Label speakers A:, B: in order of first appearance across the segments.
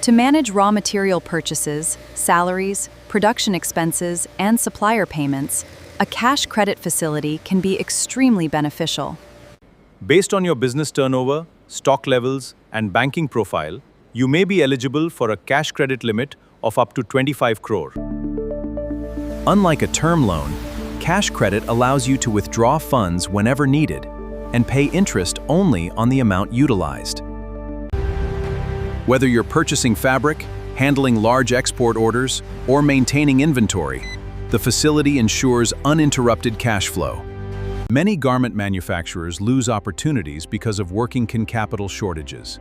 A: To manage raw material purchases, salaries, production expenses, and supplier payments, a cash credit facility can be extremely beneficial.
B: Based on your business turnover, stock levels, and banking profile, you may be eligible for a cash credit limit of up to 25 crore. Unlike a term loan, cash credit allows you to withdraw funds whenever needed and pay interest only on the amount utilized. Whether you're purchasing fabric, handling large export orders, or maintaining inventory, the facility ensures uninterrupted cash flow. Many garment manufacturers lose opportunities because of working capital shortages.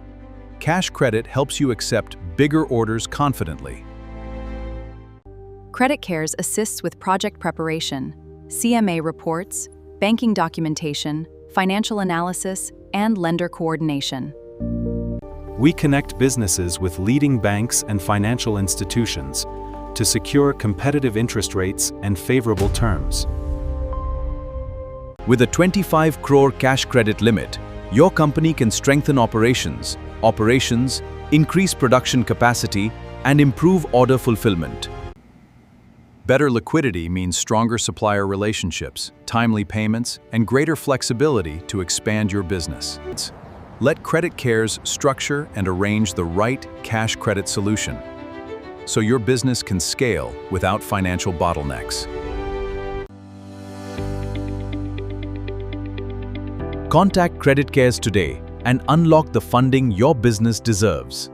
B: Cash credit helps you accept bigger orders confidently.
A: CreditCares assists with project preparation, CMA reports, banking documentation, financial analysis, and lender coordination.
C: We connect businesses with leading banks and financial institutions to secure competitive interest rates and favorable terms.
B: With a 25 crore cash credit limit, your company can strengthen operations, increase production capacity, and improve order fulfillment. Better liquidity means stronger supplier relationships, timely payments, and greater flexibility to expand your business. Let CreditCares structure and arrange the right cash credit solution so your business can scale without financial bottlenecks. Contact CreditCares today and unlock the funding your business deserves.